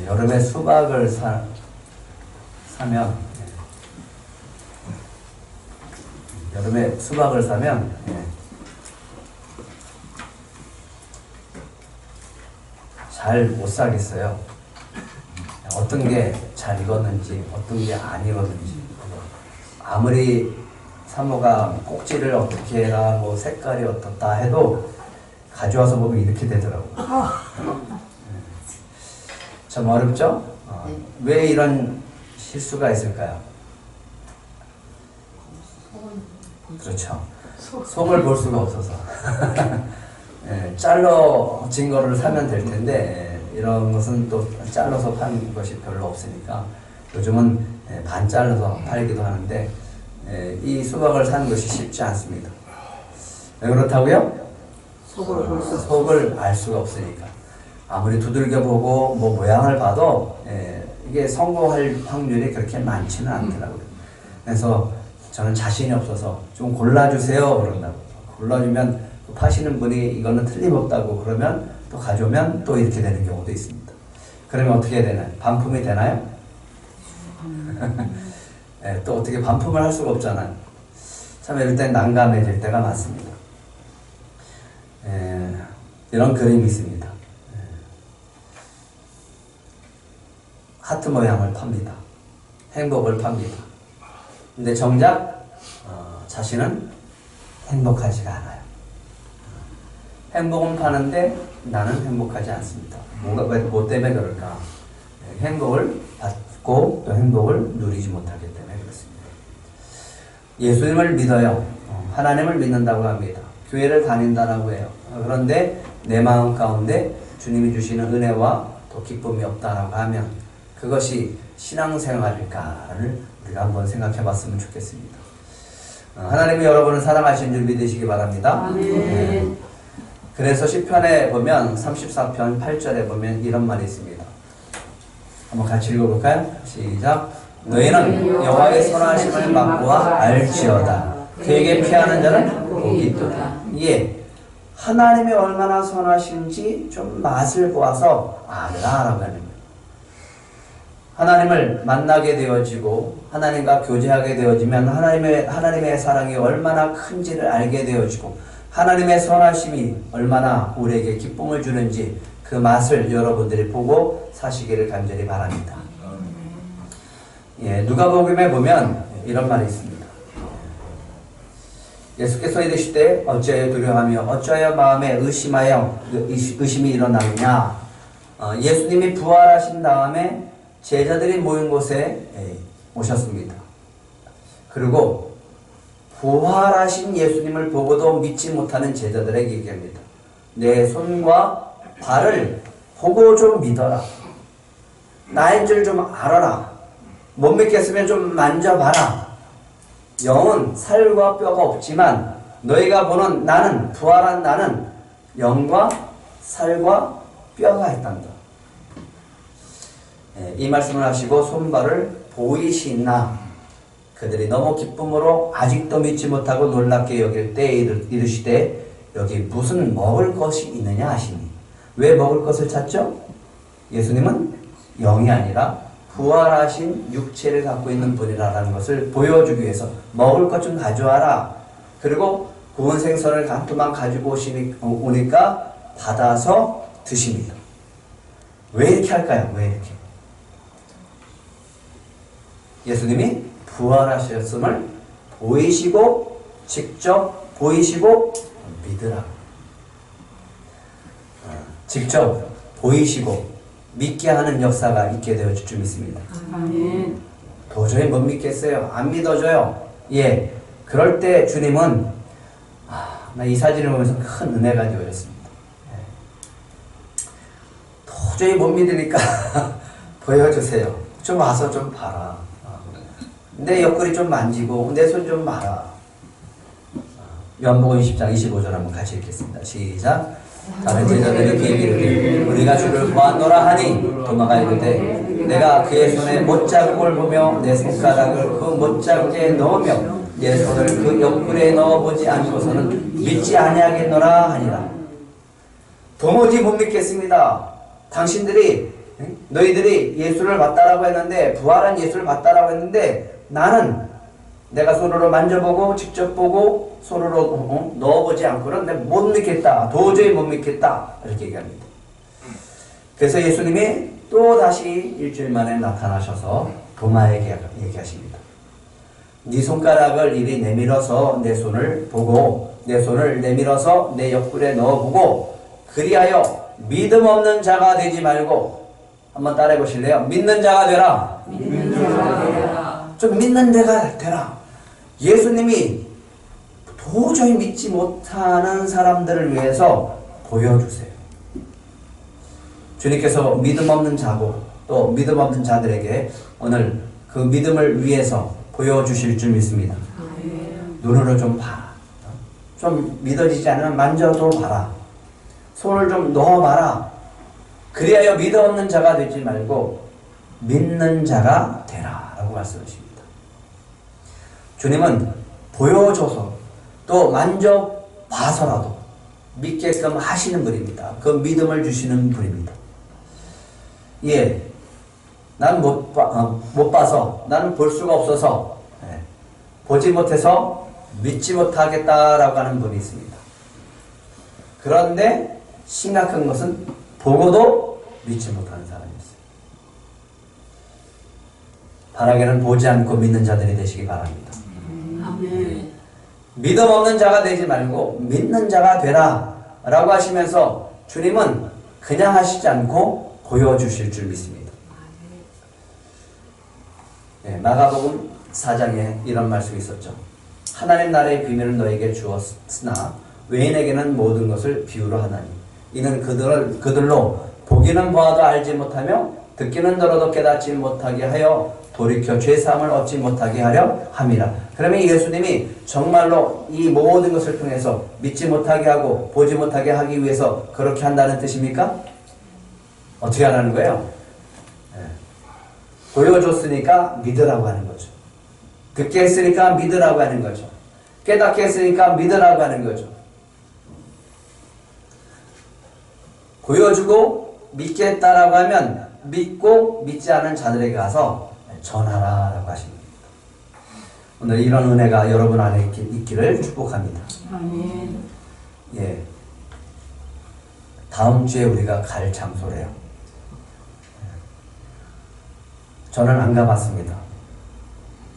여름에 수박을 사면 여름에 수박을 사면 잘 못 사겠어요. 어떤 게 잘 익었는지 어떤 게 안 익었는지 아무리 사모가 꼭지를 어떻게 해라 뭐 색깔이 어떻다 해도 가져와서 보면 이렇게 되더라고요. 좀 어렵죠? 왜 이런 실수가 있을까요? 그렇죠. 속을 볼 수가 없어서 잘라진 거를 사면 될 텐데 이런 것은 또 잘라서 파는 것이 별로 없으니까 요즘은 반 잘라서 팔기도 하는데 이 수박을 사는 것이 쉽지 않습니다. 왜 그렇다고요? 속을 알 수가 없으니까. 아무리 두들겨 보고 뭐 모양을 봐도 이게 성공할 확률이 그렇게 많지는 않더라고요. 그래서 저는 자신이 없어서 좀 골라주세요 그런다고. 골라주면 파시는 분이 이거는 틀림없다고 그러면 또 가져오면 또 이렇게 되는 경우도 있습니다. 그러면 어떻게 해야 되나요? 반품이 되나요? 또 어떻게 반품을 할 수가 없잖아요. 참 이럴 땐 난감해질 때가 많습니다. 이런 그림이 있습니다. 하트 모양을 팝니다. 행복을 팝니다. 근데 정작 자신은 행복하지가 않아요. 행복은 파는데 나는 행복하지 않습니다. 뭐 때문에 그럴까? 행복을 받고 또 행복을 누리지 못하기 때문에 그렇습니다. 예수님을 믿어요. 하나님을 믿는다고 합니다. 교회를 다닌다라고 해요. 그런데 내 마음 가운데 주님이 주시는 은혜와 또 기쁨이 없다라고 하면 그것이 신앙생활일까를 우리가 한번 생각해 봤으면 좋겠습니다. 하나님이 여러분을 사랑하시는 줄 믿으시기 바랍니다. 그래서 시편에 보면 34편 8절에 보면 이런 말이 있습니다. 한번 같이 읽어볼까요? 시작. 너희는 여호와의 선하심을 맛보아 알지어다. 그에게 피하는 자는 복이 있도다. 예, 하나님이 얼마나 선하신지 좀 맛을 보아서 알아라고 하는 거예요. 하나님을 만나게 되어지고 하나님과 교제하게 되어지면 하나님의 사랑이 얼마나 큰지를 알게 되어지고 하나님의 선하심이 얼마나 우리에게 기쁨을 주는지 그 맛을 여러분들이 보고 사시기를 간절히 바랍니다. 누가복음에 보면 이런 말이 있습니다. 예수께서 이르시되 어찌하여 두려워하며 어찌하여 마음에 의심이 일어나느냐. 예수님이 부활하신 다음에 제자들이 모인 곳에 오셨습니다. 그리고 부활하신 예수님을 보고도 믿지 못하는 제자들에게 얘기합니다. 내 손과 발을 보고 좀 믿어라. 나인 줄 좀 알아라. 못 믿겠으면 좀 만져봐라. 영은 살과 뼈가 없지만 너희가 보는 나는, 부활한 나는 영과 살과 뼈가 있단다. 이 말씀을 하시고 손발을 보이시나 그들이 너무 기쁨으로 아직도 믿지 못하고 놀랍게 여길 때 이르시되 여기 무슨 먹을 것이 있느냐 하시니. 왜 먹을 것을 찾죠? 예수님은 영이 아니라 부활하신 육체를 갖고 있는 분이라는 것을 보여주기 위해서 먹을 것 좀 가져와라. 그리고 구운 생선을 한 토막 가지고 오니까 받아서 드십니다. 왜 이렇게 할까요? 왜 이렇게? 예수님이 부활하셨음을 보이시고 직접 보이시고 믿으라. 직접 보이시고 믿게 하는 역사가 있게 되어질 줄 믿습니다. 아멘. 도저히 못 믿겠어요. 안 믿어져요. 예, 그럴 때 주님은 나 이 사진을 보면서 큰 은혜가 되어졌습니다. 도저히 못 믿으니까 보여주세요. 좀 와서 좀 봐라. 내 옆구리 좀 만지고 내 손 좀 봐라. 요한복음 10장 25절 한번 같이 읽겠습니다. 시작. 다른 제자들이 그에게 이르되 우리가 주를 보았노라 하니 도마가 이르되 내가 그의 손에 못자국을 보며 내 손가락을 그 못자국에 넣으며 내 손을 그 옆구리에 넣어보지 않고서는 믿지 아니하겠노라 하니라. 도무지 못 믿겠습니다. 당신들이 너희들이 예수를 봤다라고 했는데, 부활한 예수를 봤다라고 했는데, 나는 내가 손으로 만져보고 직접 보고 손으로 넣어보지 않고는 내가 못 믿겠다. 도저히 못 믿겠다. 이렇게 얘기합니다. 그래서 예수님이 또 다시 일주일 만에 나타나셔서 도마에게 얘기하십니다. 네 손가락을 이리 내밀어서 내 손을 보고 내 손을 내밀어서 내 옆구리에 넣어보고 그리하여 믿음 없는 자가 되지 말고, 한번 따라해 보실래요? 믿는 자가 되라. 믿는 자가 되라. 좀 믿는 자가 되라. 예수님이 도저히 믿지 못하는 사람들을 위해서 보여주세요. 주님께서 믿음 없는 자고 또 믿음 없는 자들에게 오늘 그 믿음을 위해서 보여주실 줄 믿습니다. 눈으로 좀 봐라. 좀 믿어지지 않으면 만져도 봐라. 손을 좀 넣어봐라. 그리하여 믿음 없는 자가 되지 말고 믿는 자가 되라 라고 말씀하십니다. 주님은 보여줘서 또 만져봐서라도 믿게끔 하시는 분입니다. 그 믿음을 주시는 분입니다. 예, 나는 못 봐서, 나는 볼 수가 없어서, 보지 못해서 믿지 못하겠다라고 하는 분이 있습니다. 그런데 심각한 것은 보고도 믿지 못하는 사람이었어요. 바라기는 보지 않고 믿는 자들이 되시기 바랍니다. 아멘. 믿음 없는 자가 되지 말고 믿는 자가 되라 라고 하시면서 주님은 그냥 하시지 않고 보여주실 줄 믿습니다. 마가복음 4장에 이런 말씀이 있었죠. 하나님 나라의 비밀을 너에게 주었으나 외인에게는 모든 것을 비유로 하나니 이는 그들로 보기는 보아도 알지 못하며 듣기는 들어도 깨닫지 못하게 하여 돌이켜 죄사함을 얻지 못하게 하려 함이라. 그러면 예수님이 정말로 이 모든 것을 통해서 믿지 못하게 하고 보지 못하게 하기 위해서 그렇게 한다는 뜻입니까? 어떻게 하라는 거예요? 보여줬으니까 믿으라고 하는 거죠. 듣게 했으니까 믿으라고 하는 거죠. 깨닫게 했으니까 믿으라고 하는 거죠. 보여주고 믿겠다라고 하면 믿고 믿지 않은 자들에게 가서 전하라라고 하십니다. 오늘 이런 은혜가 여러분 안에 있기를 축복합니다. 아멘. 예, 다음 주에 우리가 갈 장소래요. 저는 안 가봤습니다.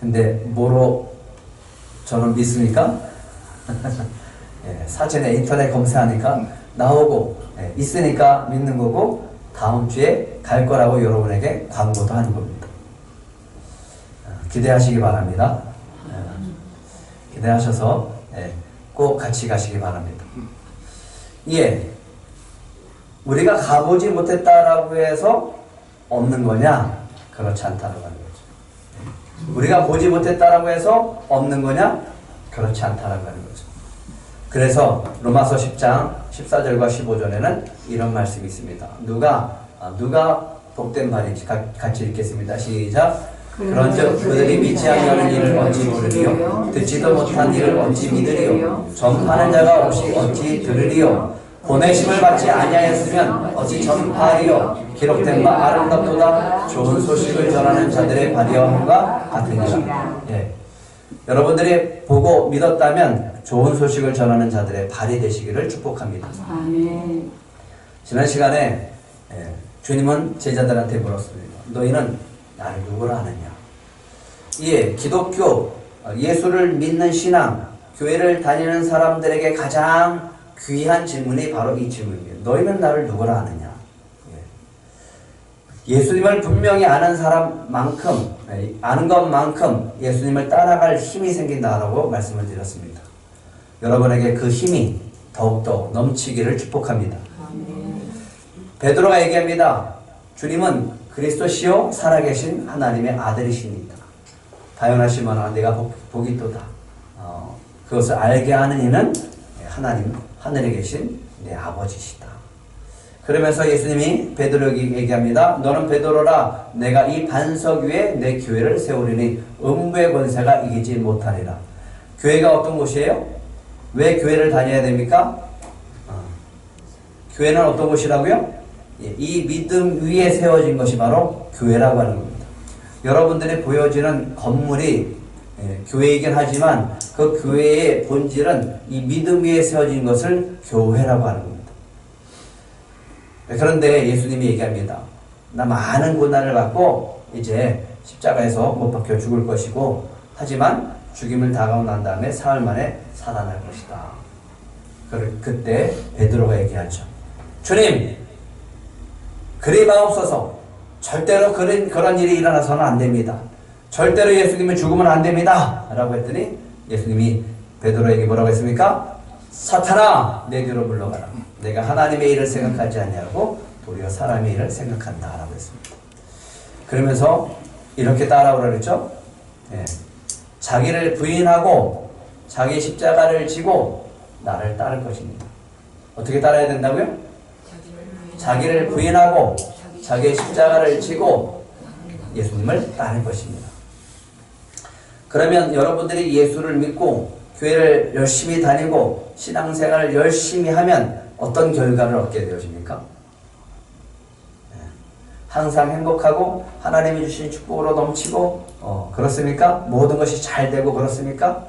근데 뭐로 저는 믿습니까? 예, 사전에 인터넷 검색하니까 나오고 있으니까 믿는 거고 다음 주에 갈 거라고 여러분에게 광고도 하는 겁니다. 기대하시기 바랍니다. 기대하셔서 꼭 같이 가시기 바랍니다. 예, 우리가 가보지 못했다라고 해서 없는 거냐? 그렇지 않다라고 하는 거죠. 우리가 보지 못했다라고 해서 없는 거냐? 그렇지 않다라고 하는 거죠. 그래서 로마서 10장 14절과 15절에는 이런 말씀이 있습니다. 누가 복된 말인지 같이 읽겠습니다. 시작. 그런즉 그들이 믿지 아니하는 일을 어찌 모르리요? 듣지도 못한 일을 어찌 믿으리요? 전파하는 자가 없이 어찌 들으리요? 보내심을 받지 아니하였으면 어찌 전파하리요? 기록된 바 아름답도다 좋은 소식을 전하는 자들의 발이함과 같으니라. 예. 여러분들이 보고 믿었다면 좋은 소식을 전하는 자들의 발이 되시기를 축복합니다. 아멘. 지난 시간에 주님은 제자들한테 물었습니다. 너희는 나를 누구로 아느냐? 예, 기독교, 예수를 믿는 신앙, 교회를 다니는 사람들에게 가장 귀한 질문이 바로 이 질문입니다. 너희는 나를 누구로 아느냐? 예수님을 분명히 아는 사람만큼, 아는 것만큼 예수님을 따라갈 힘이 생긴다라고 말씀을 드렸습니다. 여러분에게 그 힘이 더욱더 넘치기를 축복합니다. 베드로가 얘기합니다. 주님은 그리스도시요 살아계신 하나님의 아들이십니다. 다연하시거나 내가 복이 또다. 그것을 알게 하는 이는 하나님, 하늘에 계신 내 아버지시다. 그러면서 예수님이 베드로에게 얘기합니다. 너는 베드로라. 내가 이 반석 위에 내 교회를 세우리니 음부의 권세가 이기지 못하리라. 교회가 어떤 곳이에요? 왜 교회를 다녀야 됩니까? 교회는 어떤 곳이라고요? 이 믿음 위에 세워진 것이 바로 교회라고 하는 겁니다. 여러분들이 보여지는 건물이 교회이긴 하지만 그 교회의 본질은 이 믿음 위에 세워진 것을 교회라고 하는 겁니다. 그런데 예수님이 얘기합니다. 나 많은 고난을 받고 이제 십자가에서 못 박혀 죽을 것이고 하지만 죽임을 당하고 난 다음에 사흘 만에 살아날 것이다. 그때 베드로가 얘기하죠. 주님, 그리 마옵소서. 절대로 그런 일이 일어나서는 안 됩니다. 절대로 예수님은 죽으면 안 됩니다. 라고 했더니 예수님이 베드로에게 뭐라고 했습니까? 사탄아, 내 뒤로 물러가라. 내가 하나님의 일을 생각하지 않냐고 도리어 사람의 일을 생각한다. 라고 했습니다. 그러면서 이렇게 따라오라 그랬죠. 자기를 부인하고 자기 십자가를 지고 나를 따를 것입니다. 어떻게 따라야 된다고요? 자기를 부인하고 자기의 십자가를 지고 예수님을 따를 것입니다. 그러면 여러분들이 예수를 믿고 교회를 열심히 다니고 신앙생활을 열심히 하면 어떤 결과를 얻게 되어집니까? 항상 행복하고 하나님이 주신 축복으로 넘치고 그렇습니까? 모든 것이 잘 되고 그렇습니까?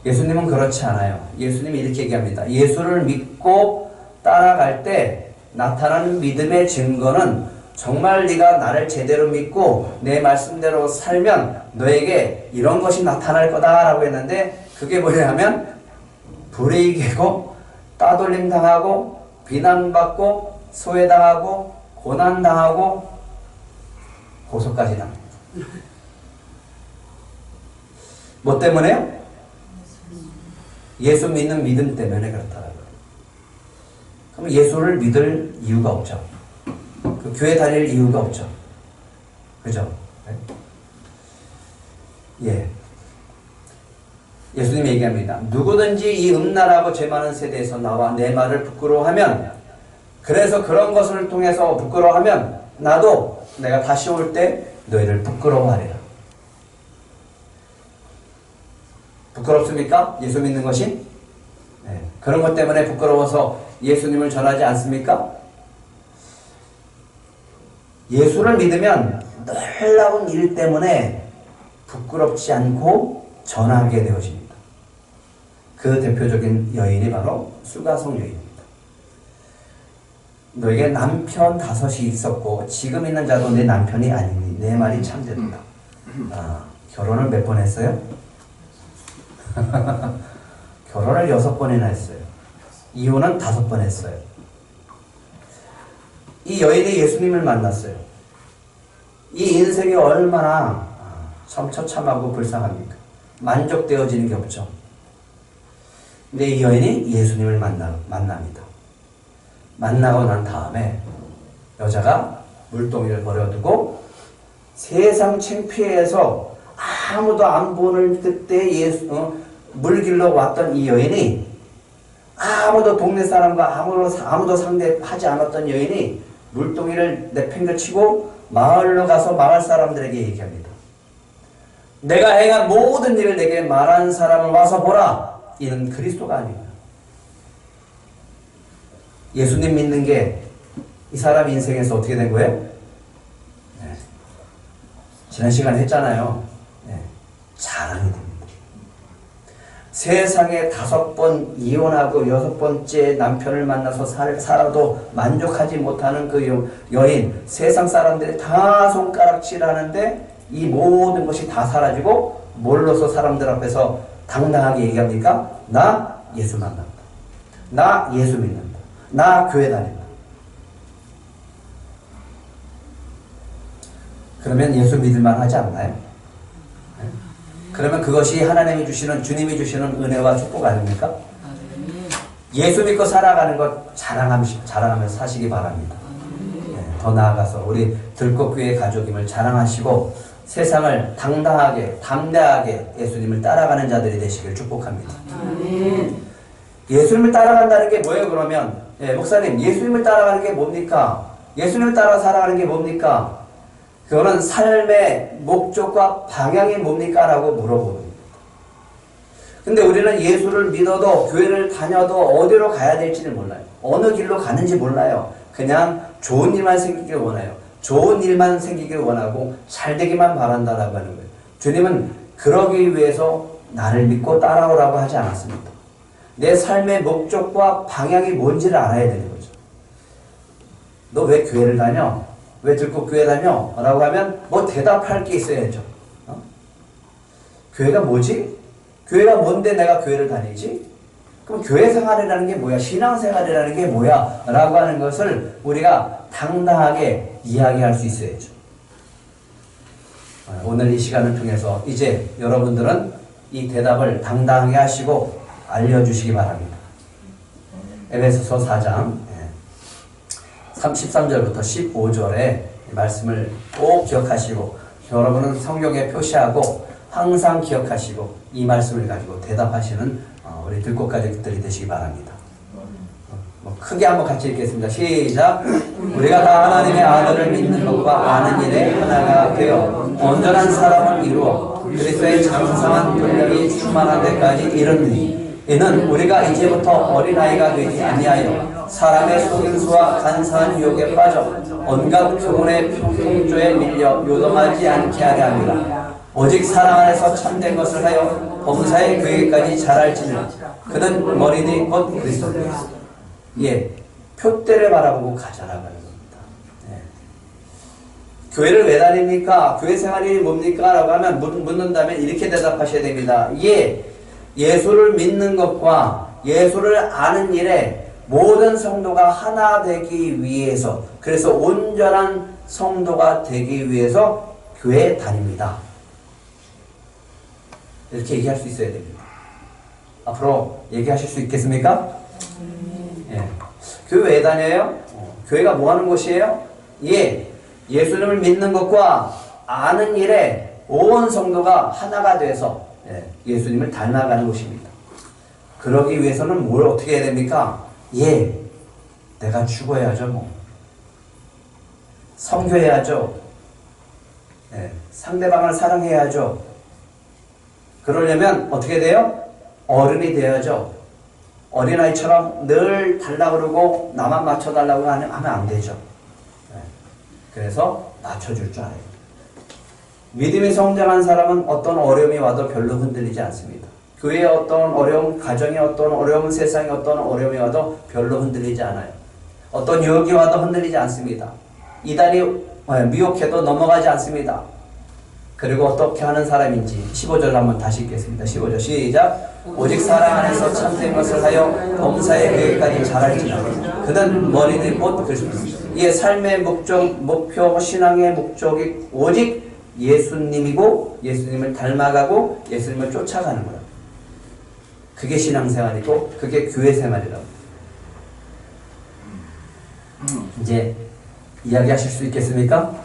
예수님은 그렇지 않아요. 예수님이 이렇게 얘기합니다. 예수를 믿고 따라갈 때 나타나는 믿음의 증거는 정말 네가 나를 제대로 믿고 내 말씀대로 살면 너에게 이런 것이 나타날 거다라고 했는데 그게 뭐냐면 불이익이고 따돌림 당하고 비난받고 소외당하고 고난당하고 고소까지 당합니다. 뭐 때문에요? 예수 믿는 믿음 때문에 그렇다라고요. 그럼 예수를 믿을 이유가 없죠. 그 교회 다닐 이유가 없죠. 그죠? 예. 예수님이 얘기합니다. 누구든지 이 음란하고 죄 많은 세대에서 나와 내 말을 부끄러워하면, 그래서 그런 것을 통해서 부끄러워하면 나도 내가 다시 올 때 너희를 부끄러워하리라. 부끄럽습니까? 예수 믿는 것이? 네. 그런 것 때문에 부끄러워서 예수님을 전하지 않습니까? 예수를 믿으면 놀라운 일 때문에 부끄럽지 않고 전하게 되어집니다. 그 대표적인 여인이 바로 수가성 여인입니다. 너에게 남편 5이 있었고 지금 있는 자도 내 남편이 아니니 내 말이 참되도다. 결혼을 몇 번 했어요? 결혼을 6번이나 했어요. 이혼은 5번 했어요. 이 여인이 예수님을 만났어요. 이 인생이 얼마나 처참하고 불쌍합니까? 만족되어지는 게 없죠. 근데 이 여인이 예수님을 만납니다. 만나고 난 다음에 여자가 물동이를 버려두고 세상 창피해서 아무도 안 보는 그때 물길로 왔던 이 여인이, 아무도 동네 사람과 아무도 상대하지 않았던 여인이 물동이를 내팽개치고 마을로 가서 마을 사람들에게 얘기합니다. 내가 행한 모든 일을 내게 말한 사람을 와서 보라. 이는 그리스도가 아닙니다. 예수님 믿는 게 이 사람 인생에서 어떻게 된 거예요? 네. 지난 시간에 했잖아요. 네. 자랑이 됩니다. 세상에 5번 이혼하고 6번째 남편을 만나서 살아도 만족하지 못하는 그 여인, 세상 사람들이 다 손가락질하는데 이 모든 것이 다 사라지고 뭘로서 사람들 앞에서 당당하게 얘기합니까? 나 예수 만난다. 나 예수 믿는다. 나 교회 다닌다. 그러면 예수 믿을만 하지 않나요? 그러면 그것이 하나님이 주시는, 주님이 주시는 은혜와 축복 아닙니까? 예수 믿고 살아가는 것 자랑하면서 사시기 바랍니다. 더 나아가서 우리 들꽃교회 가족임을 자랑하시고 세상을 당당하게 담대하게 예수님을 따라가는 자들이 되시길 축복합니다. 예수님을 따라간다는 게 뭐예요? 그러면 목사님, 예수님을 따라가는 게 뭡니까? 예수님을 따라 살아가는 게 뭡니까? 그거는 삶의 목적과 방향이 뭡니까? 라고 물어보는. 근데 우리는 예수를 믿어도 교회를 다녀도 어디로 가야 될지를 몰라요. 어느 길로 가는지 몰라요. 그냥 좋은 일만 생기길 원해요. 좋은 일만 생기길 원하고 잘 되기만 바란다라고 하는 거예요. 주님은 그러기 위해서 나를 믿고 따라오라고 하지 않았습니다. 내 삶의 목적과 방향이 뭔지를 알아야 되는 거죠. 너 왜 교회를 다녀? 왜 들고 교회 다녀? 라고 하면 뭐 대답할 게 있어야죠. 교회가 뭐지? 교회가 뭔데 내가 교회를 다니지? 그럼 교회 생활이라는 게 뭐야? 신앙 생활이라는 게 뭐야? 라고 하는 것을 우리가 당당하게 이야기할 수 있어야죠. 오늘 이 시간을 통해서 이제 여러분들은 이 대답을 당당하게 하시고 알려주시기 바랍니다. 에베소서 4장 13절부터 15절의 말씀을 꼭 기억하시고 여러분은 성경에 표시하고 항상 기억하시고 이 말씀을 가지고 대답하시는 우리 들꽃가족들이 되시기 바랍니다. 크게 한번 같이 읽겠습니다. 시작. 우리가 다 하나님의 아들을 믿는 것과 아는 일에 하나가 되어 온전한 사람을 이루어 그리스도의 장성한 권력이 충만한 데까지 이르니 이는 우리가 이제부터 어린아이가 되지 아니하여 사람의 속임수와 간사한 유혹에 빠져 온갖 교훈의 풍조에 밀려 요동하지 않게 하려 합니다. 오직 사랑 안에서 참된 것을 하여 범사의 그에게까지 자랄지는 그는 머리니 곧 그리스도입니다. 예, 표대를 바라보고 가자라고 하는 겁니다. 예. 교회를 왜 다닙니까? 교회 생활이 뭡니까? 라고 하면 묻는다면 이렇게 대답하셔야 됩니다. 예, 예수를 믿는 것과 예수를 아는 일에 모든 성도가 하나 되기 위해서, 그래서 온전한 성도가 되기 위해서 교회에 다닙니다. 이렇게 얘기할 수 있어야 됩니다. 앞으로 얘기하실 수 있겠습니까? 예. 교회 왜 다녀요? 교회가 뭐 하는 곳이에요? 예. 예수님을 믿는 것과 아는 일에 온 성도가 하나가 돼서 예수님을 닮아가는 곳입니다. 그러기 위해서는 뭘 어떻게 해야 됩니까? 예. 내가 죽어야죠, 뭐. 선교해야죠. 예. 상대방을 사랑해야죠. 그러려면 어떻게 돼요? 어른이 되어야죠. 어린아이처럼 늘 달라고 그러고 나만 맞춰달라고 하면 안 되죠. 그래서 맞춰줄 줄 알아요. 믿음이 성장한 사람은 어떤 어려움이 와도 별로 흔들리지 않습니다. 교회에 어떤 어려움, 가정에 어떤 어려움, 세상에 어떤 어려움이 와도 별로 흔들리지 않아요. 어떤 유혹이 와도 흔들리지 않습니다. 이단이 미혹해도 넘어가지 않습니다. 그리고 어떻게 하는 사람인지 15절 한번 다시 읽겠습니다. 15절 시작. 오직 사랑 안에서 참된 것을 하여 범사의 그에게까지 자랄지라. 그는 머리는 곧 그리스도입니다. 이의 삶의 목표, 신앙의 목적이 오직 예수님이고 예수님을 닮아가고 예수님을 쫓아가는 거라. 그게 신앙생활이고 그게 교회생활이라고. 이제 이야기하실 수 있겠습니까?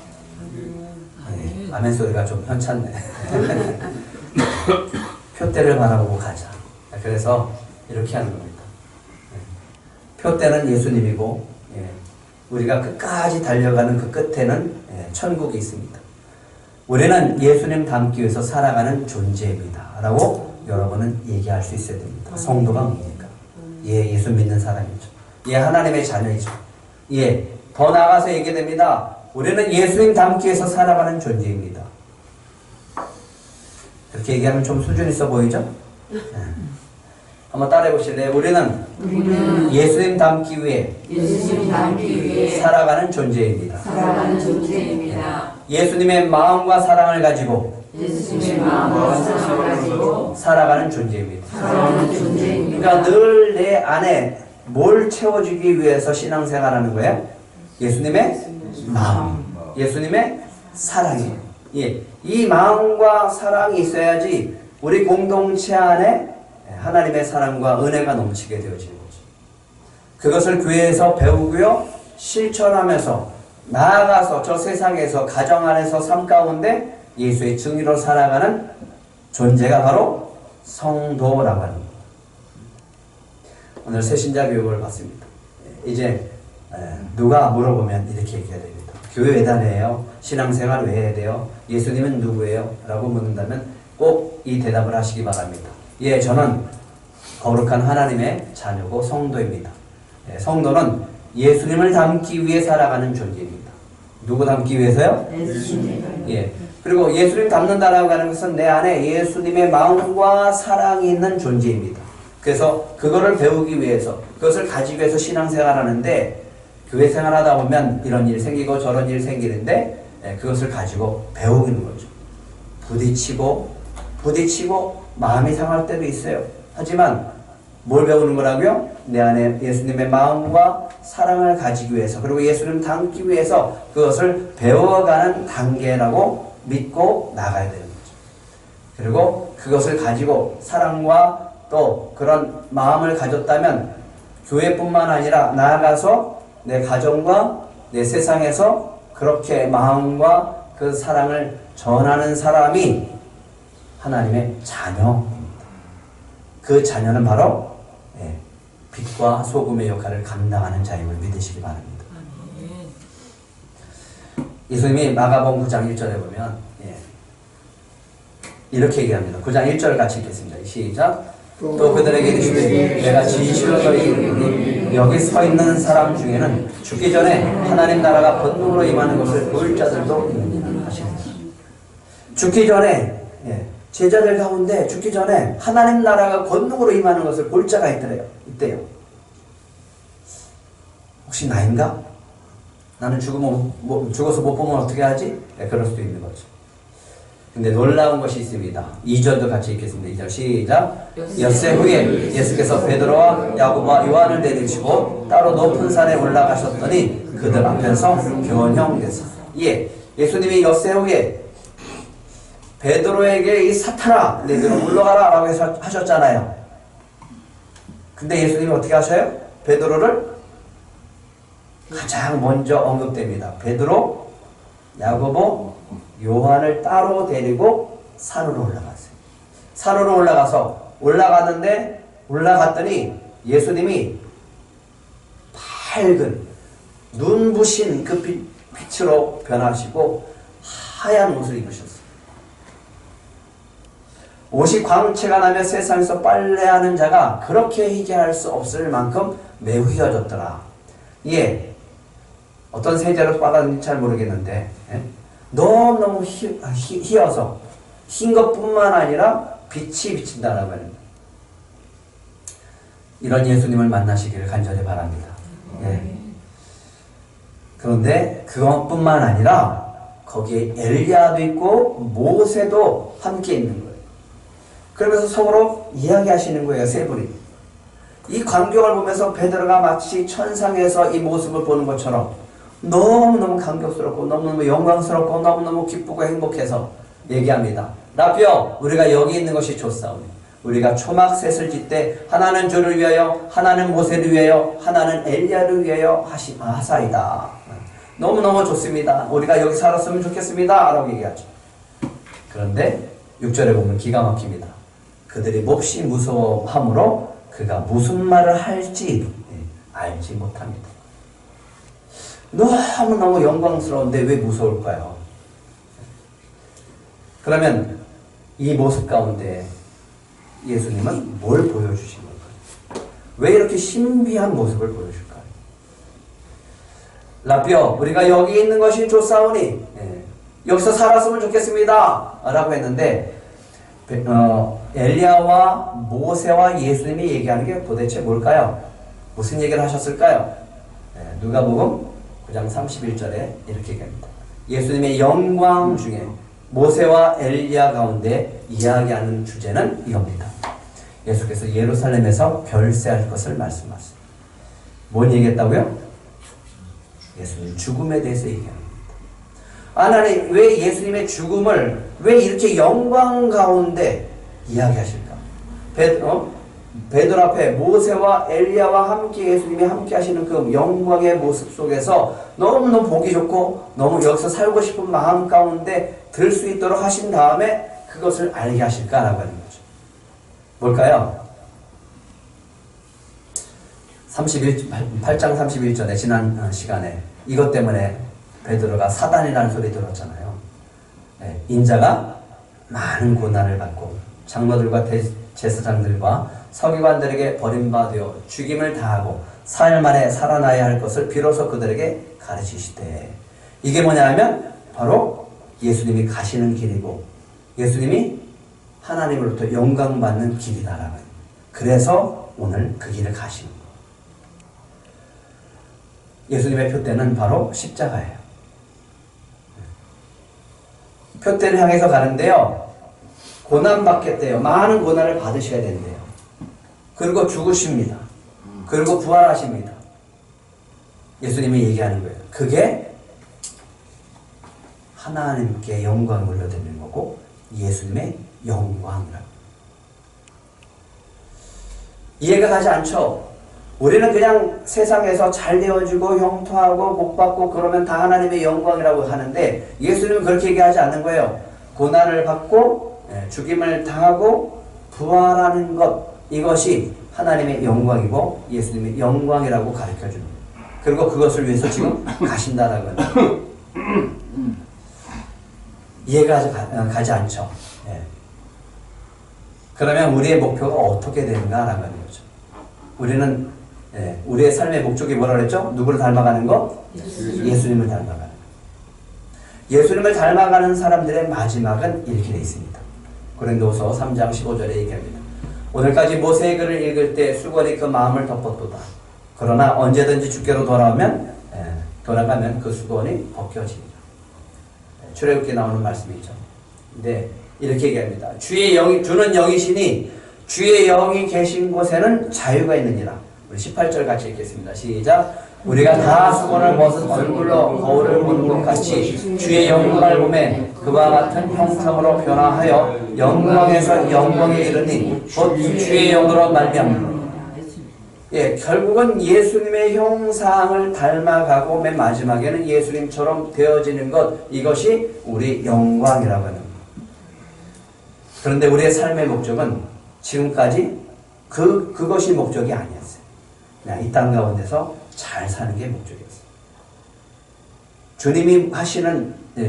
아멘 소리가 좀 현찮네. 표대를 바라보고 가자. 그래서 이렇게 하는 겁니다. 표대는 예수님이고 우리가 끝까지 달려가는 그 끝에는 천국이 있습니다. 우리는 예수님 닮기 위해서 살아가는 존재입니다. 라고 여러분은 얘기할 수 있어야 됩니다. 성도가 뭡니까? 예, 예수 믿는 사람이죠. 예, 하나님의 자녀이죠. 예, 더 나아가서 얘기됩니다. 우리는 예수님 닮기 위해서 살아가는 존재입니다. 그렇게 얘기하면 좀 수준 있어 보이죠? 한번 따라해 보실래요? 우리는 예수님 닮기 위해 살아가는 존재입니다. 예수님의 마음과 사랑을 가지고 살아가는 존재입니다. 그러니까 늘 내 안에 뭘 채워주기 위해서 신앙생활하는 거예요? 예수님의 마음, 예수님의 사랑이에요. 예, 이 마음과 사랑이 있어야지 우리 공동체 안에 하나님의 사랑과 은혜가 넘치게 되어지는 거죠. 그것을 교회에서 배우고요, 실천하면서 나아가서 저 세상에서 가정 안에서 삶 가운데 예수의 증인으로 살아가는 존재가 바로 성도라고 하는 겁니다. 오늘 새신자 교육을 받습니다. 이제 누가 물어보면 이렇게 얘기해야 됩니다. 교회 왜 다녀요? 신앙생활 왜 해야 돼요? 예수님은 누구예요? 라고 묻는다면 꼭 이 대답을 하시기 바랍니다. 예, 저는 거룩한 하나님의 자녀고 성도입니다. 성도는 예수님을 닮기 위해 살아가는 존재입니다. 누구 닮기 위해서요? 예수님. 예. 그리고 예수님 닮는다라고 하는 것은 내 안에 예수님의 마음과 사랑이 있는 존재입니다. 그래서 그거를 배우기 위해서, 그것을 가지기 위해서 신앙생활 하는데, 교회 생활하다 보면 이런 일 생기고 저런 일 생기는데, 그것을 가지고 배우는 거죠. 부딪히고 마음이 상할 때도 있어요. 하지만 뭘 배우는 거라고요? 내 안에 예수님의 마음과 사랑을 가지기 위해서, 그리고 예수님 닮기 위해서 그것을 배워가는 단계라고 믿고 나가야 되는 거죠. 그리고 그것을 가지고 사랑과 또 그런 마음을 가졌다면 교회뿐만 아니라 나아가서 내 가정과 내 세상에서 그렇게 마음과 그 사랑을 전하는 사람이 하나님의 자녀입니다. 그 자녀는 바로 빛과 소금의 역할을 감당하는 자임을 믿으시기 바랍니다. 예수님이 마가복음 9장 1절에 보면 이렇게 얘기합니다. 9장 1절 같이 읽겠습니다. 시작. 또 그들에게 이르시되 내가 진실로 너희에게 이르노니 여기 서 있는 사람 중에는 죽기 전에 하나님 나라가 본능으로 임하는 것을 볼 자들도 있느니라 하십니다. 죽기 전에 제자들 가운데 죽기 전에 하나님 나라가 권능으로 임하는 것을 볼 자가 있대요. 혹시 나인가? 나는 죽어서 못 보면 어떻게 하지? 그럴 수도 있는 거죠. 근데 놀라운 것이 있습니다. 2절도 같이 읽겠습니다. 2절 시작. 엿새 후에 예수께서 베드로와 야고보와 요한을 내리시고 따로 높은 산에 올라가셨더니 그들 앞에서 변형되서. 예수님이 엿새 후에 베드로에게 이 사탄아 너희들은 물러가라 라고 하셨잖아요. 근데 예수님이 어떻게 하셔요? 베드로를 가장 먼저 언급됩니다. 베드로, 야고보, 요한을 따로 데리고 산으로 올라갔어요. 산으로 올라갔더니 예수님이 밝은 눈부신 그 빛으로 변하시고 하얀 옷을 입으셨어요. 옷이 광채가 나며 세상에서 빨래하는 자가 그렇게 희귀할 수 없을 만큼 매우 휘어졌더라. 어떤 세제로 빨았는지 잘 모르겠는데 너무너무 희어서 흰 것뿐만 아니라 빛이 비친다라고 합니다. 이런 예수님을 만나시기를 간절히 바랍니다. 그런데 그것뿐만 아니라 거기에 엘리야도 있고 모세도 함께 있는 거예요. 그러면서 서로 이야기하시는 거예요. 세 분이. 이 광경을 보면서 베드로가 마치 천상에서 이 모습을 보는 것처럼 너무너무 감격스럽고 너무너무 영광스럽고 너무너무 기쁘고 행복해서 얘기합니다. 라비여, 우리가 여기 있는 것이 좋사오니 우리가 초막셋을 짓되 하나는 주를 위하여, 하나는 모세를 위하여, 하나는 엘리야를 위하여 하사이다. 너무너무 좋습니다. 우리가 여기 살았으면 좋겠습니다 라고 얘기하죠. 그런데 6절에 보면 기가 막힙니다. 그들이 몹시 무서워함으로 그가 무슨 말을 할지 알지 못합니다. 너무너무 영광스러운데 왜 무서울까요? 그러면 이 모습 가운데 예수님은 뭘 보여주신 걸까요? 왜 이렇게 신비한 모습을 보여줄까요? 라비여, 우리가 여기 있는 것이 좋사오니 여기서 살았으면 좋겠습니다 라고 했는데 엘리야와 모세와 예수님이 얘기하는 게 도대체 뭘까요? 무슨 얘기를 하셨을까요? 누가복음 9장 31절에 이렇게 얘기합니다. 예수님의 영광 중에 모세와 엘리야 가운데 이야기하는 주제는 이겁니다. 예수께서 예루살렘에서 별세할 것을 말씀하셨습니다. 뭔 얘기했다고요? 예수님 죽음에 대해서 얘기합니다. 하나님, 왜 예수님의 죽음을 왜 이렇게 영광 가운데 이야기하실까? 베드로 앞에 모세와 엘리야와 함께 예수님이 함께 하시는 그 영광의 모습 속에서 너무너무 보기 좋고 너무 여기서 살고 싶은 마음 가운데 들 수 있도록 하신 다음에 그것을 알게 하실까라고 하는 거죠. 뭘까요? 8장 31절에 지난 시간에 이것 때문에 베드로가 사단이라는 소리 들었잖아요. 인자가 많은 고난을 받고 장로들과 제사장들과 서기관들에게 버림받아 죽임을 당하고 사흘 만에 살아나야 할 것을 비로소 그들에게 가르치시되. 이게 뭐냐 하면 바로 예수님이 가시는 길이고 예수님이 하나님으로부터 영광받는 길이다라고 해요. 그래서 오늘 그 길을 가시는 거예요. 예수님의 표대는 바로 십자가예요. 표대를 향해서 가는데요. 고난받겠대요. 많은 고난을 받으셔야 된대요. 그리고 죽으십니다. 그리고 부활하십니다. 예수님이 얘기하는 거예요. 그게 하나님께 영광을 올려드리는 거고 예수님의 영광이라고. 이해가 가지 않죠? 우리는 그냥 세상에서 잘 되어주고 형통하고 복받고 그러면 다 하나님의 영광이라고 하는데 예수님은 그렇게 얘기하지 않는 거예요. 고난을 받고 죽임을 당하고 부활하는 것, 이것이 하나님의 영광이고 예수님의 영광이라고 가르쳐주는 거예요. 그리고 그것을 위해서 지금 가신다라고 하는 이해가 가지 않죠. 그러면 우리의 목표가 어떻게 되는가라고 하는 거죠. 우리는 우리의 삶의 목적이 뭐라 그랬죠? 누구를 닮아가는 거? 예수님을 닮아가는 거. 예수님을 닮아가는 사람들의 마지막은 이렇게 되어 있습니다. 고린도서 3장 15절에 얘기합니다. 오늘까지 모세의 글을 읽을 때 수건이 그 마음을 덮었도다. 그러나 언제든지 주께로 돌아가면 그 수건이 벗겨집니다. 출애굽기에 나오는 말씀이죠. 근데 이렇게 얘기합니다. 주는 영이시니 주의 영이 계신 곳에는 자유가 있느니라. 우리 18절 같이 읽겠습니다. 시작. 우리가 다 수건을 벗은 얼굴로 거울을 보는 것 같이 주의 영광을 보매 그와 같은 형상으로 변화하여 영광에서 영광에 이르니 곧 주의 영으로 말미암는. 결국은 예수님의 형상을 닮아가고 맨 마지막에는 예수님처럼 되어지는 것, 이것이 우리 영광이라고 하는 겁니다. 그런데 우리의 삶의 목적은 지금까지 그것이 목적이 아니었어요. 그냥 이 땅 가운데서 잘 사는 게 목적이었어요.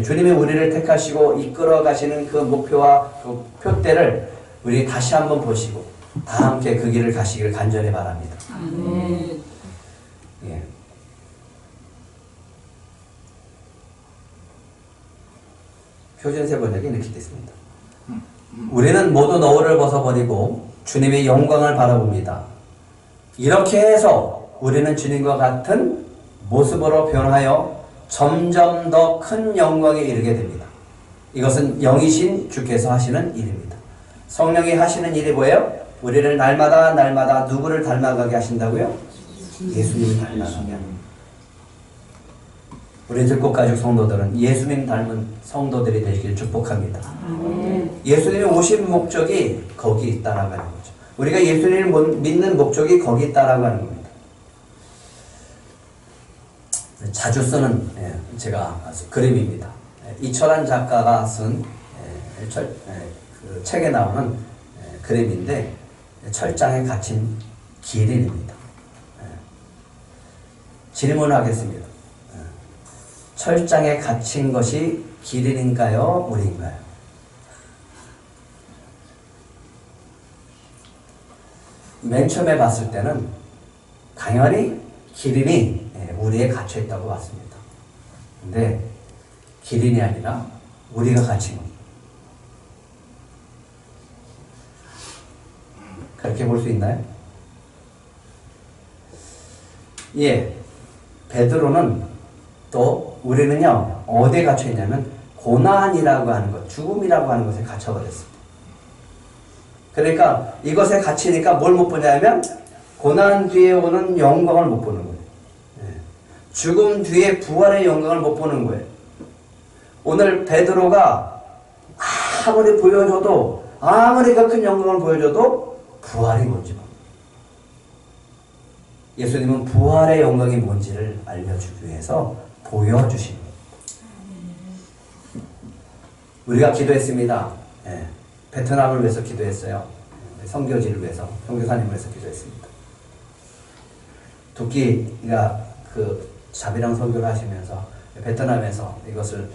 주님이 우리를 택하시고 이끌어 가시는 그 목표와 그 표대를 우리 다시 한번 보시고 다 함께 그 길을 가시기를 간절히 바랍니다. 아멘. 예. 표준세 번역이 이렇게 됐습니다. 우리는 모두 너울을 벗어버리고 주님의 영광을 바라봅니다. 이렇게 해서 우리는 주님과 같은 모습으로 변하여 점점 더 큰 영광에 이르게 됩니다. 이것은 영이신 주께서 하시는 일입니다. 성령이 하시는 일이 뭐예요? 우리를 날마다 누구를 닮아가게 하신다고요? 예수님을 닮아가게 합니다. 우리 들꽃가족 성도들은 예수님 닮은 성도들이 되시길 축복합니다. 예수님이 오신 목적이 거기 있다라고 하는 거죠. 우리가 예수님을 믿는 목적이 거기 있다라고 하는 겁니다. 자주 쓰는 제가 그림입니다. 이철환 작가가 쓴 그 책에 나오는 그림인데 철장에 갇힌 기린입니다. 질문하겠습니다. 철장에 갇힌 것이 기린인가요? 우리인가요? 맨 처음에 봤을 때는 당연히 기린이 우리에 갇혀 있다고 봤습니다. 근데 기린이 아니라 우리가 갇힌 겁니다. 그렇게 볼 수 있나요? 예. 베드로는 또 우리는요 어디에 갇혀 있냐면 고난이라고 하는 것, 죽음이라고 하는 것에 갇혀버렸습니다. 그러니까 이것에 갇히니까 뭘 못 보냐면 고난 뒤에 오는 영광을 못 보는 거예요. 죽음 뒤에 부활의 영광을 못 보는 거예요. 오늘 베드로가 아무리 보여줘도 아무리 그 큰 영광을 보여줘도 부활이 뭔지 모릅니다. 예수님은 부활의 영광이 뭔지를 알려주기 위해서 보여주신 겁니다. 우리가 기도했습니다. 베트남을 위해서 기도했어요. 선교지를 위해서, 선교사님을 위해서 기도했습니다. 두끼가 그 자비랑 선교를 하시면서 베트남에서 이것을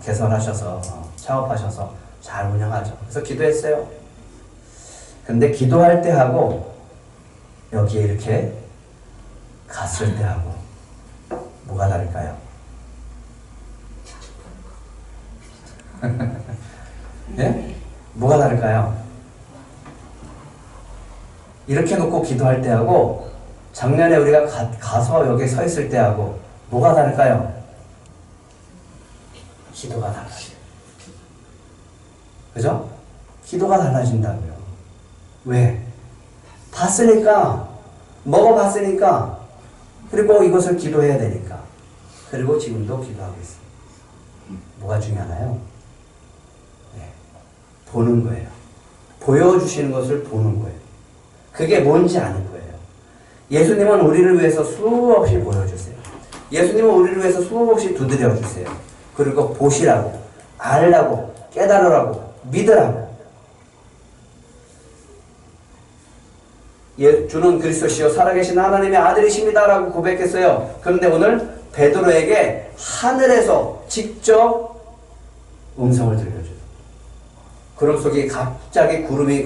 개설하셔서 창업하셔서 잘 운영하죠. 그래서 기도했어요. 근데 기도할 때 하고 여기에 이렇게 갔을 때하고 뭐가 다를까요? 예? 뭐가 다를까요? 이렇게 놓고 기도할 때하고 작년에 우리가 가서 여기 서 있을 때하고 뭐가 다를까요? 기도가 달라져요. 그죠? 기도가 달라진다고요. 왜? 봤으니까, 먹어봤으니까, 그리고 이것을 기도해야 되니까. 그리고 지금도 기도하고 있습니다. 뭐가 중요하나요? 네. 보는 거예요. 보여주시는 것을 보는 거예요. 그게 뭔지 아는 거예요. 예수님은 우리를 위해서 수없이 보여주세요. 예수님은 우리를 위해서 수없이 두드려주세요. 그리고 보시라고, 알라고, 깨달으라고, 믿으라고. 주는 그리스도시요 살아계신 하나님의 아들이십니다라고 고백했어요. 그런데 오늘 베드로에게 하늘에서 직접 음성을 들려줘요. 구름 속에 갑자기 구름이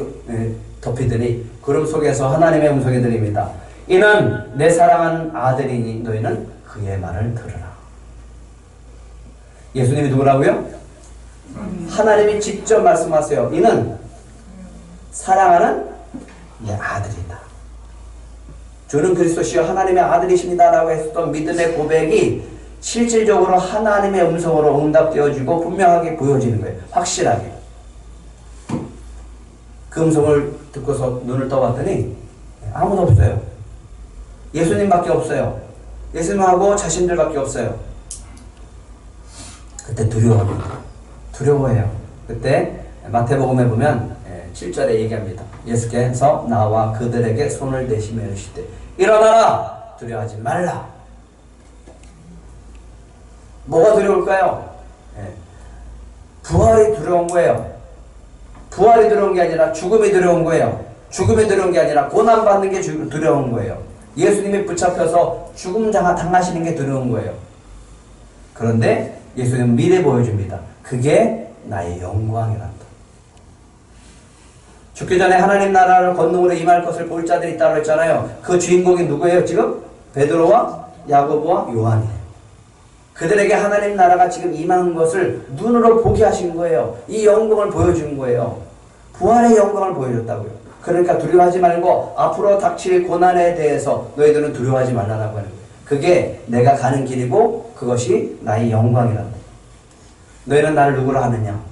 덮이더니 구름 속에서 하나님의 음성이 들립니다. 이는 내 사랑하는 아들이니 너희는 그의 말을 들으라. 예수님이 누구라고요? 하나님이 직접 말씀하세요. 이는 사랑하는 내 아들이다. 주는 그리스도시요 하나님의 아들이십니다 라고 했었던 믿음의 고백이 실질적으로 하나님의 음성으로 응답되어지고 분명하게 보여지는 거예요. 확실하게. 그 음성을 듣고서 눈을 떠봤더니 아무도 없어요. 예수님밖에 없어요. 예수님하고 자신들밖에 없어요. 그때 두려워합니다. 두려워해요. 그때 마태복음에 보면 7절에 얘기합니다. 예수께서 나와 그들에게 손을 대시며 이르시되 일어나라! 두려워하지 말라. 뭐가 두려울까요? 부활이 두려운 거예요. 부활이 두려운 게 아니라 죽음이 두려운 거예요. 죽음이 두려운 게 아니라 고난받는 게 두려운 거예요. 예수님이 붙잡혀서 죽음 당하시는 게 두려운 거예요. 그런데 예수님은 미래 보여줍니다. 그게 나의 영광이란다. 죽기 전에 하나님 나라를 권능으로 임할 것을 볼 자들이 있다고 했잖아요. 그 주인공이 누구예요? 지금 베드로와 야고보와 요한이에요. 그들에게 하나님 나라가 지금 임하는 것을 눈으로 보게 하신 거예요. 이 영광을 보여준 거예요. 부활의 영광을 보여줬다고요. 그러니까 두려워하지 말고 앞으로 닥칠 고난에 대해서 너희들은 두려워하지 말라고 하는 거예요. 그게 내가 가는 길이고 그것이 나의 영광이란다. 너희는 나를 누구로 하느냐?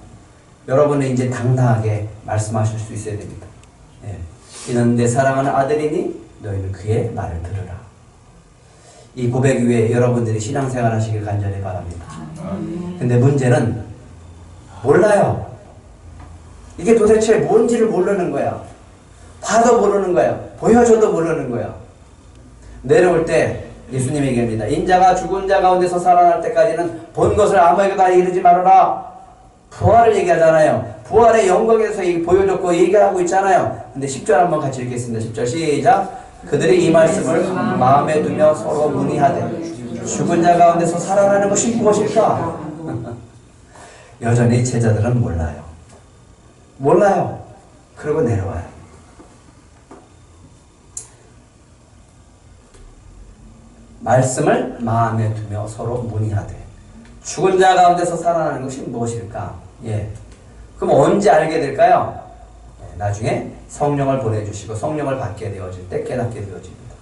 여러분은 이제 당당하게 말씀하실 수 있어야 됩니다. 이는 내 사랑하는 아들이니 너희는 그의 말을 들으라. 이 고백 위에 여러분들이 신앙생활 하시길 간절히 바랍니다. 근데 문제는 몰라요. 이게 도대체 뭔지를 모르는 거야. 봐도 모르는 거야. 보여줘도 모르는 거야. 내려올 때 예수님이 얘기합니다. 인자가 죽은 자 가운데서 살아날 때까지는 본 것을 아무에게도 이르지 말아라. 부활을 얘기하잖아요. 부활의 영광에서 보여줬고 얘기하고 있잖아요. 근데 10절 한번 같이 읽겠습니다. 10절 시작. 그들이 이 말씀을 마음에 두며 서로 문의하되 죽은 자 가운데서 살아나는 것이 무엇일까? 여전히 제자들은 몰라요. 몰라요. 그리고 내려와요. 말씀을 마음에 두며 서로 문의하되 죽은 자 가운데서 살아나는 것이 무엇일까? 그럼 언제 알게 될까요? 나중에 성령을 보내주시고 성령을 받게 되어질 때 깨닫게 되어집니다.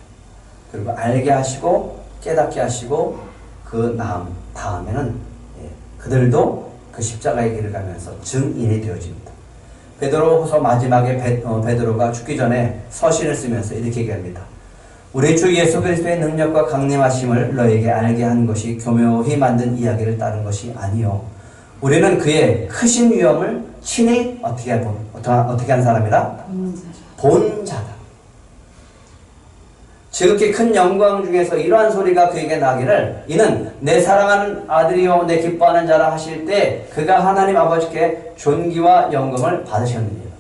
그리고 알게 하시고 깨닫게 하시고 그 다음에는 그들도 그 십자가의 길을 가면서 증인이 되어집니다. 베드로후서 마지막에 베드로가 죽기 전에 서신을 쓰면서 이렇게 얘기합니다. 우리 주 예수 그리스도의 능력과 강림하심을 너에게 알게 한 것이 교묘히 만든 이야기를 따른 것이 아니요. 우리는 그의 크신 위엄을 친히 어떻게 한 사람이라? 본 자다. 지극히 큰 영광 중에서 이러한 소리가 그에게 나기를 이는 내 사랑하는 아들이요 내 기뻐하는 자라 하실 때 그가 하나님 아버지께 존귀와 영광을 받으셨느니라.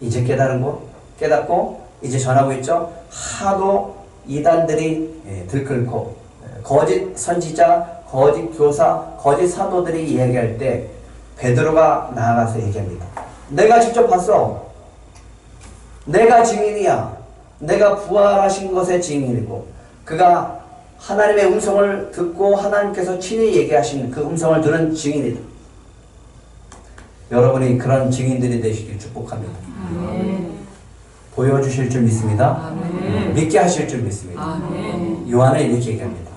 이제 깨닫고 이제 전하고 있죠. 하도 이단들이 들끓고 거짓 선지자, 거짓 교사, 거짓 사도들이 이야기할 때 베드로가 나아가서 얘기합니다. 내가 직접 봤어. 내가 증인이야. 내가 부활하신 것의 증인이고 그가 하나님의 음성을 듣고 하나님께서 친히 얘기하신 그 음성을 들은 증인이다. 여러분이 그런 증인들이 되시길 축복합니다. 아멘. 보여주실 줄 믿습니다. 아멘. 믿게 하실 줄 믿습니다. 아멘. 요한은 이렇게 얘기합니다.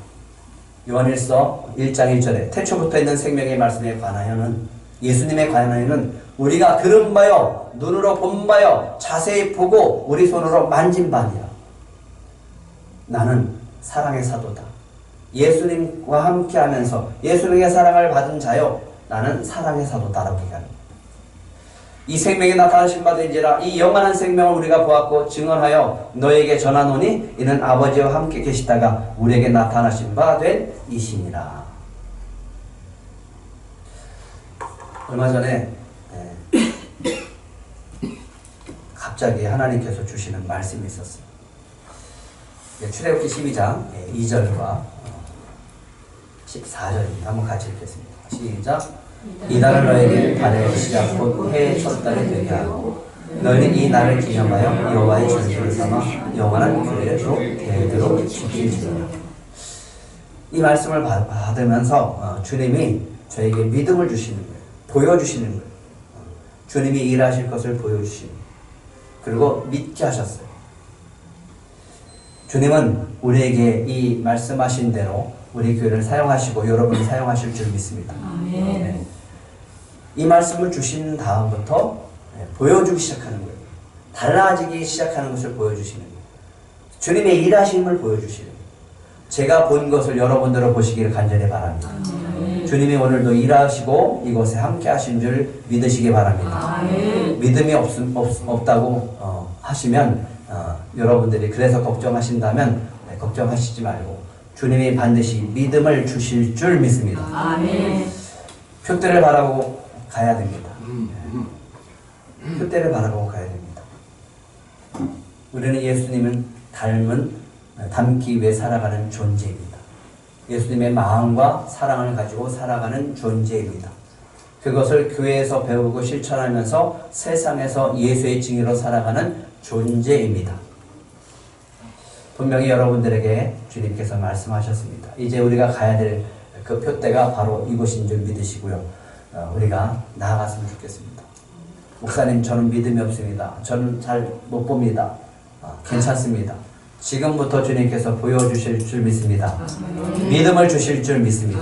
요한일서 1장 1절에 태초부터 있는 생명의 말씀에 관하여는, 예수님에 관하여는 우리가 들은 바요 눈으로 본 바요 자세히 보고 우리 손으로 만진 바니라. 나는 사랑의 사도다. 예수님과 함께하면서 예수님의 사랑을 받은 자요 나는 사랑의 사도다라고 얘기합니다. 이 생명이 나타나신 바 된지라 이 영원한 생명을 우리가 보았고 증언하여 너에게 전하노니 이는 아버지와 함께 계시다가 우리에게 나타나신 바 된 이시니라. 얼마 전에 갑자기 하나님께서 주시는 말씀이 있었어요. 출애굽기 12장 2절과 14절입니다. 한번 같이 읽겠습니다. 시작. 이달을 너에게 달의 시작 곧 해의 첫 달이 되게 하고 너희는 이 날을 기념하여 여호와의 절기를 삼아 영원한 규례로 대대로 지킬지니라. 이 말씀을 받으면서 주님이 저에게 믿음을 주시는 거예요. 보여주시는 거예요. 주님이 일하실 것을 보여주시는 거예요. 그리고 믿게 하셨어요. 주님은 우리에게 이 말씀하신 대로 우리 교회를 사용하시고 여러분을 사용하실 줄 믿습니다. 아멘. 이 말씀을 주신 다음부터 보여주기 시작하는 거예요. 달라지기 시작하는 것을 보여주시는 거예요. 주님의 일하심을 보여주시는 거예요. 제가 본 것을 여러분들은 보시기를 간절히 바랍니다. 주님이 오늘도 일하시고 이곳에 함께 하신 줄 믿으시기 바랍니다. 믿음이 없다고 하시면 여러분들이 그래서 걱정하신다면 걱정하시지 말고 주님이 반드시 믿음을 주실 줄 믿습니다. 아멘. 표대를 바라고 가야 됩니다. 표대를 바라보고 가야 됩니다. 우리는 예수님은 닮기 위해 살아가는 존재입니다. 예수님의 마음과 사랑을 가지고 살아가는 존재입니다. 그것을 교회에서 배우고 실천하면서 세상에서 예수의 증인으로 살아가는 존재입니다. 분명히 여러분들에게 주님께서 말씀하셨습니다. 이제 우리가 가야 될 그 표대가 바로 이곳인 줄 믿으시고요. 우리가 나아갔으면 좋겠습니다. 목사님, 저는 믿음이 없습니다. 저는 잘 못 봅니다. 괜찮습니다. 지금부터 주님께서 보여주실 줄 믿습니다. 믿음을 주실 줄 믿습니다.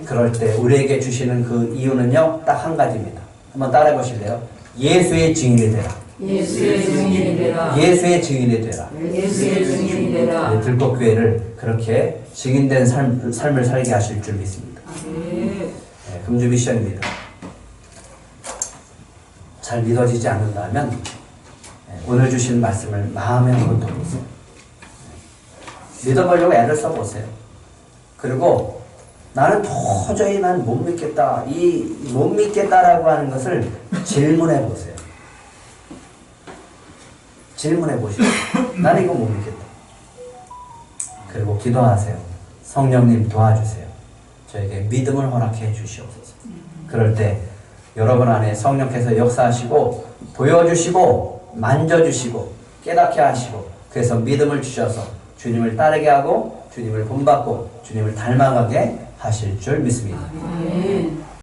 그럴 때 우리에게 주시는 그 이유는요, 딱 한 가지입니다. 한번 따라해 보실래요? 예수의 증인이 되라. 예수의 증인이 되라. 예수의 증인이 되라. 예수의 증인이 되라. 들꽃교회를 그렇게 증인된 삶을 살게 하실 줄 믿습니다. 금주 미션입니다. 잘 믿어지지 않는다면 오늘 주신 말씀을 마음에 한번 더 보세요. 믿어보려고 애를 써보세요. 그리고 나는 도저히 난 못 믿겠다. 이 못 믿겠다라고 하는 것을 질문해 보세요. 질문해 보시고 나는 이거 못 믿겠다. 그리고 기도하세요. 성령님 도와주세요. 저에게 믿음을 허락해 주시옵소서. 그럴 때 여러분 안에 성령께서 역사하시고 보여주시고 만져주시고 깨닫게 하시고 그래서 믿음을 주셔서 주님을 따르게 하고 주님을 본받고 주님을 닮아가게 하실 줄 믿습니다. 아멘.